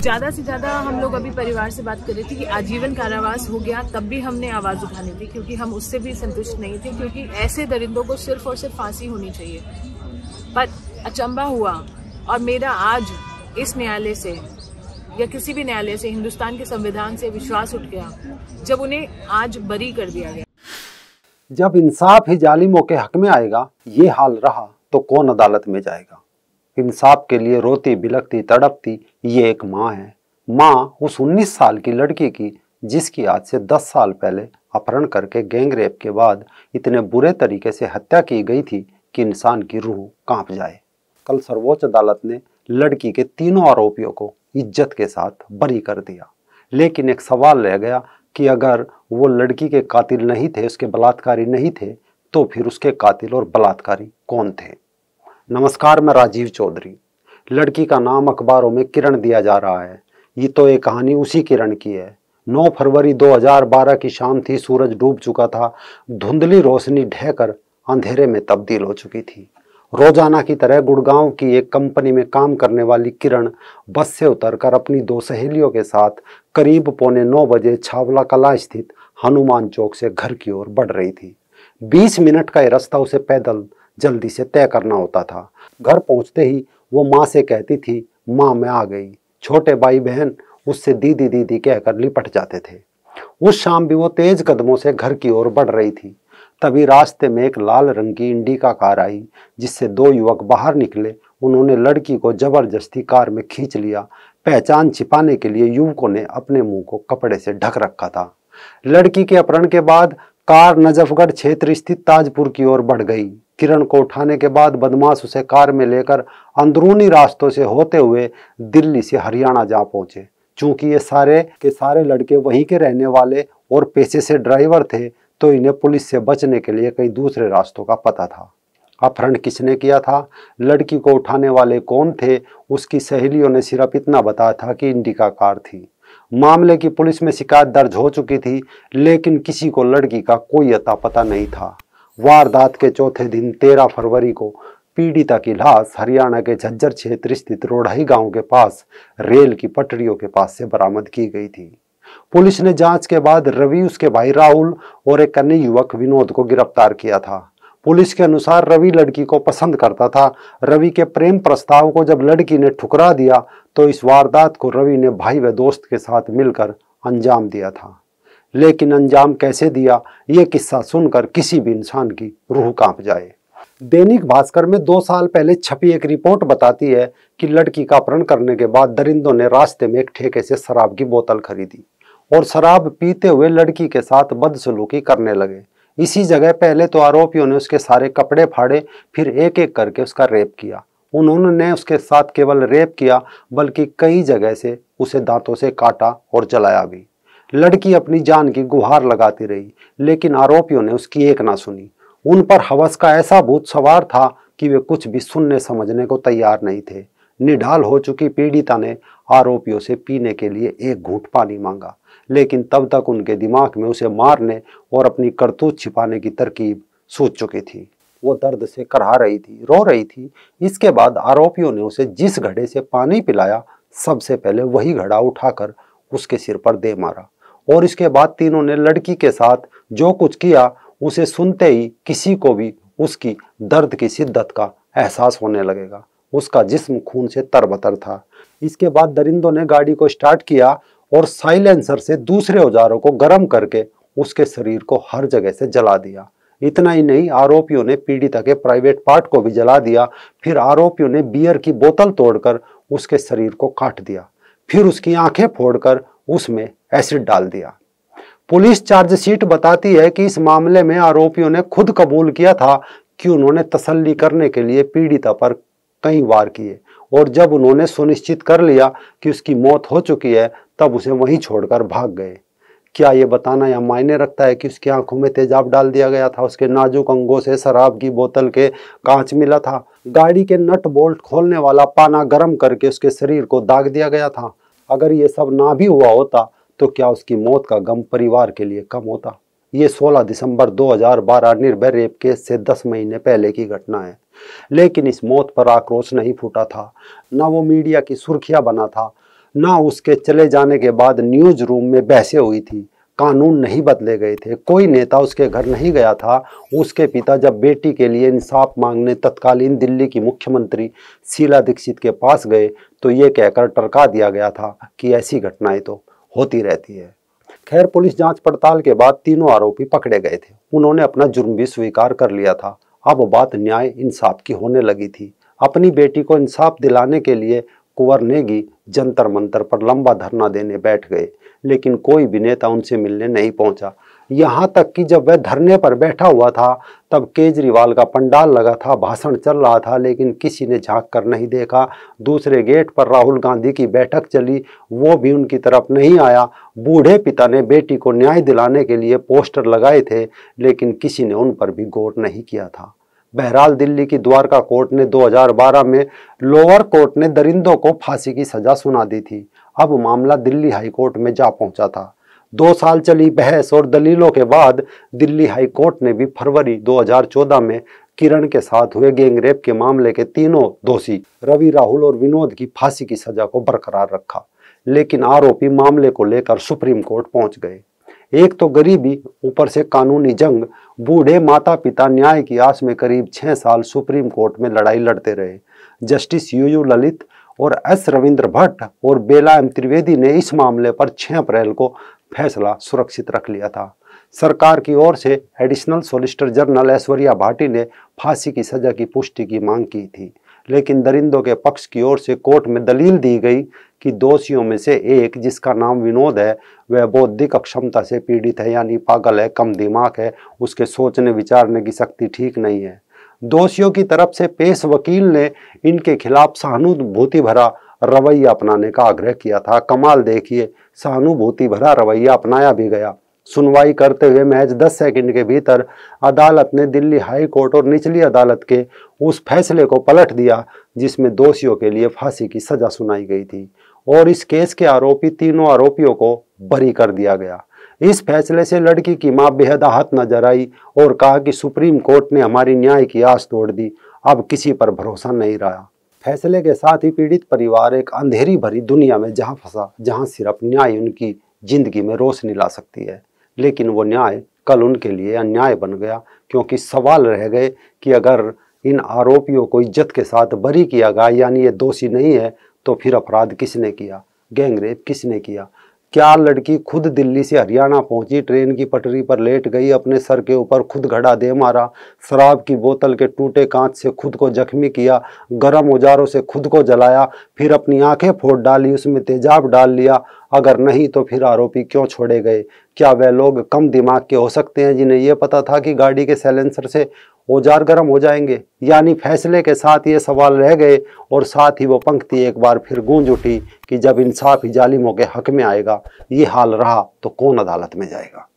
ज्यादा से ज्यादा हम लोग अभी परिवार से बात कर रहे थे कि आजीवन कारावास हो गया तब भी हमने आवाज उठानी थी, क्योंकि हम उससे भी संतुष्ट नहीं थे, क्योंकि ऐसे दरिंदों को सिर्फ और सिर्फ फांसी होनी चाहिए। पर अचंभा हुआ और मेरा आज इस न्यायालय से या किसी भी न्यायालय से, हिंदुस्तान के संविधान से विश्वास उठ गया जब उन्हें आज बरी कर दिया गया। जब इंसाफ ही जालिमों के हक में आएगा, ये हाल रहा तो कौन अदालत में जाएगा। इंसाफ के लिए रोती बिलखती तड़पती ये एक माँ है। माँ उस 19 साल की लड़की की जिसकी आज से 10 साल पहले अपहरण करके गैंग रेप के बाद इतने बुरे तरीके से हत्या की गई थी कि इंसान की रूह कांप जाए। कल सर्वोच्च अदालत ने लड़की के तीनों आरोपियों को इज्जत के साथ बरी कर दिया। लेकिन एक सवाल रह गया कि अगर वो लड़की के कातिल नहीं थे, उसके बलात्कारी नहीं थे, तो फिर उसके कातिल और बलात्कारी कौन थे। नमस्कार, मैं राजीव चौधरी। लड़की का नाम अखबारों में किरण दिया जा रहा है। ये तो एक कहानी उसी किरण की है। 9 फरवरी 2012 की शाम थी। सूरज डूब चुका था। धुंधली रोशनी ढहकर अंधेरे में तब्दील हो चुकी थी। रोजाना की तरह गुड़गांव की एक कंपनी में काम करने वाली किरण बस से उतरकर अपनी 2 सहेलियों के साथ करीब 8:45 बजे छावला कला स्थित हनुमान चौक से घर की ओर बढ़ रही थी। 20 मिनट का यह रास्ता उसे पैदल जल्दी से तय करना होता था। घर पहुंचते ही वो माँ से कहती थी, माँ मैं आ गई। छोटे भाई बहन उससे दीदी दीदी कहकर लिपट जाते थे। उस शाम भी वो तेज कदमों से घर की ओर बढ़ रही थी। तभी रास्ते में एक लाल रंग की इंडिका कार आई, जिससे 2 युवक बाहर निकले। उन्होंने लड़की को जबरदस्ती कार में खींच लिया। पहचान छिपाने के लिए युवकों ने अपने मुंह को कपड़े से ढक रखा था। लड़की के अपहरण के बाद कार नजफगढ़ क्षेत्र स्थित ताजपुर की ओर बढ़ गई। किरण को उठाने के बाद बदमाश उसे कार में लेकर अंदरूनी रास्तों से होते हुए दिल्ली से हरियाणा जा पहुंचे। चूंकि ये सारे के सारे लड़के वहीं के रहने वाले और पेशे से ड्राइवर थे, तो इन्हें पुलिस से बचने के लिए कई दूसरे रास्तों का पता था। अपहरण किसने किया था, लड़की को उठाने वाले कौन थे, उसकी सहेलियों ने सिर्फ इतना बताया था कि इंडिका कार थी। मामले की पुलिस में शिकायत दर्ज हो चुकी थी, लेकिन किसी को लड़की का कोई अता पता नहीं था। वारदात के चौथे दिन 13 फरवरी को पीड़िता की लाश हरियाणा के झज्जर क्षेत्र स्थित रोढ़ाई गांव के पास रेल की पटरियों के पास से बरामद की गई थी। पुलिस ने जांच के बाद रवि, उसके भाई राहुल और एक अन्य युवक विनोद को गिरफ्तार किया था। पुलिस के अनुसार रवि लड़की को पसंद करता था। रवि के प्रेम प्रस्ताव को जब लड़की ने ठुकरा दिया, तो इस वारदात को रवि ने भाई व दोस्त के साथ मिलकर अंजाम दिया था। लेकिन अंजाम कैसे दिया, ये किस्सा सुनकर किसी भी इंसान की रूह कांप जाए। दैनिक भास्कर में 2 साल पहले छपी एक रिपोर्ट बताती है कि लड़की का अपहरण करने के बाद दरिंदों ने रास्ते में एक ठेके से शराब की बोतल खरीदी और शराब पीते हुए लड़की के साथ बदसलूकी करने लगे। इसी जगह पहले तो आरोपियों ने उसके सारे कपड़े फाड़े, फिर एक एक करके उसका रेप किया। उन्होंने उसके साथ केवल रेप किया, बल्कि कई जगह से उसे दांतों से काटा और जलाया भी। लड़की अपनी जान की गुहार लगाती रही, लेकिन आरोपियों ने उसकी एक ना सुनी। उन पर हवस का ऐसा भूत सवार था कि वे कुछ भी सुनने समझने को तैयार नहीं थे। निढाल हो चुकी पीड़िता ने आरोपियों से पीने के लिए एक घूंट पानी मांगा, लेकिन तब तक उनके दिमाग में उसे मारने और अपनी करतूत छिपाने की तरकीब सूझ चुकी थी। वो दर्द से करहा रही थी, रो रही थी। इसके बाद आरोपियों ने उसे जिस घड़े से पानी पिलाया, सबसे पहले वही घड़ा उठाकर उसके सिर पर दे मारा। और इसके बाद तीनों ने लड़की के साथ जो कुछ किया, उसे सुनते ही किसी को भी उसकी दर्द की शिद्दत का एहसास होने लगेगा। उसका जिस्म खून से तरबतर था। इसके बाद दरिंदों ने गाड़ी को स्टार्ट किया और साइलेंसर से दूसरे औजारों को गर्म करके उसके शरीर को हर जगह से जला दिया। इतना ही नहीं, आरोपियों ने पीड़िता के प्राइवेट पार्ट को भी जला दिया। फिर आरोपियों ने बियर की बोतल तोड़कर उसके शरीर को काट दिया। फिर उसकी आंखें फोड़कर उसमें एसिड डाल दिया। पुलिस चार्जशीट बताती है कि इस मामले में आरोपियों ने खुद कबूल किया था कि उन्होंने तसल्ली करने के लिए पीड़िता पर कई वार किए, और जब उन्होंने सुनिश्चित कर लिया कि उसकी मौत हो चुकी है, तब उसे वहीं छोड़कर भाग गए। क्या ये बताना यह मायने रखता है कि उसकी आंखों में तेजाब डाल दिया गया था, उसके नाजुक अंगों से शराब की बोतल के कांच मिला था, गाड़ी के नट बोल्ट खोलने वाला पाना गर्म करके उसके शरीर को दाग दिया गया था? अगर ये सब ना भी हुआ होता तो क्या उसकी मौत का गम परिवार के लिए कम होता? ये 16 दिसंबर 2012 निर्भया रेप केस से 10 महीने पहले की घटना है। लेकिन इस मौत पर आक्रोश नहीं फूटा था, न वो मीडिया की सुर्खियां बना था, ना उसके चले जाने के बाद न्यूज रूम में बहसें हुई थी, कानून नहीं बदले गए थे, कोई नेता उसके घर नहीं गया था। उसके पिता जब बेटी के लिए इंसाफ मांगने तत्कालीन दिल्ली की मुख्यमंत्री शीला दीक्षित के पास गए तो ये कहकर टरका दिया गया था कि ऐसी घटनाएं तो होती रहती है। खैर, पुलिस जांच पड़ताल के बाद तीनों आरोपी पकड़े गए थे। उन्होंने अपना जुर्म भी स्वीकार कर लिया था। अब बात न्याय इंसाफ की होने लगी थी। अपनी बेटी को इंसाफ दिलाने के लिए कुंवर नेगी जंतर मंतर पर लंबा धरना देने बैठ गए, लेकिन कोई भी नेता उनसे मिलने नहीं पहुंचा। यहाँ तक कि जब वह धरने पर बैठा हुआ था तब केजरीवाल का पंडाल लगा था, भाषण चल रहा था, लेकिन किसी ने झांक कर नहीं देखा। दूसरे गेट पर राहुल गांधी की बैठक चली, वो भी उनकी तरफ नहीं आया। बूढ़े पिता ने बेटी को न्याय दिलाने के लिए पोस्टर लगाए थे, लेकिन किसी ने उन पर भी गौर नहीं किया था। बहरहाल, दिल्ली की द्वारका कोर्ट ने 2012 में लोअर कोर्ट ने दरिंदों को फांसी की सजा सुना दी थी। अब मामला दिल्ली हाई कोर्ट में जा पहुंचा था। 2 साल चली बहस और दलीलों के बाद दिल्ली हाई कोर्ट ने भी फरवरी 2014 में किरण के साथ हुए गैंगरेप के मामले के तीनों दोषी रवि, राहुल और विनोद की फांसी की सजा को बरकरार रखा। लेकिन आरोपी मामले को लेकर सुप्रीम कोर्ट पहुंच गए। एक तो गरीबी, ऊपर से कानूनी जंग। बूढ़े माता पिता न्याय की आस में करीब 6 साल सुप्रीम कोर्ट में लड़ाई लड़ते रहे। जस्टिस यूयू ललित और एस रविंद्र भट्ट और बेला एम त्रिवेदी ने इस मामले पर 6 अप्रैल को फैसला सुरक्षित रख लिया था। सरकार की ओर से additional solicitor general Aishwarya Bhati ने फांसी की सजा की पुष्टि की मांग की थी, लेकिन दरिंदों के पक्ष की ओर से कोर्ट में दलील दी गई कि दोषियों में से एक, जिसका नाम विनोद है, वह बौद्धिक अक्षमता से पीड़ित है, यानी पागल है, कम दिमाग है, उसके सोचने विचारने की शक्ति ठीक नहीं है। दोषियों की तरफ से पेश वकील ने इनके खिलाफ सहानुभूति भरा रवैया अपनाने का आग्रह किया था। कमाल देखिए, सहानुभूति भरा रवैया अपनाया भी गया। सुनवाई करते हुए महज 10 सेकंड के भीतर अदालत ने दिल्ली हाई कोर्ट और निचली अदालत के उस फैसले को पलट दिया जिसमें दोषियों के लिए फांसी की सजा सुनाई गई थी और इस केस के आरोपी तीनों आरोपियों को बरी कर दिया गया। इस फैसले से लड़की की मां बेहद आहत नजर आई और कहा कि सुप्रीम कोर्ट ने हमारी न्याय की आस तोड़ दी, अब किसी पर भरोसा नहीं रहा। फैसले के साथ ही पीड़ित परिवार एक अंधेरी भरी दुनिया में जहां फंसा, जहां सिर्फ न्याय उनकी जिंदगी में रोशनी ला सकती है। लेकिन वो न्याय कल उनके लिए अन्याय बन गया, क्योंकि सवाल रह गए कि अगर इन आरोपियों को इज्जत के साथ बरी किया गया, यानी ये दोषी नहीं है, तो फिर अपराध किसने किया, गैंगरेप किसने किया? क्या लड़की खुद दिल्ली से हरियाणा पहुंची, ट्रेन की पटरी पर लेट गई, अपने सर के ऊपर खुद घड़ा दे मारा, शराब की बोतल के टूटे कांच से खुद को जख्मी किया, गर्म औजारों से खुद को जलाया, फिर अपनी आंखें फोड़ डाली, उसमें तेजाब डाल लिया? अगर नहीं तो फिर आरोपी क्यों छोड़े गए? क्या वह लोग कम दिमाग के हो सकते हैं जिन्हें यह पता था कि गाड़ी के साइलेंसर से औजार गर्म हो जाएंगे? यानी फैसले के साथ ये सवाल रह गए और साथ ही वो पंक्ति एक बार फिर गूंज उठी कि जब इंसाफ ही जालिमों के हक में आएगा, ये हाल रहा तो कौन अदालत में जाएगा।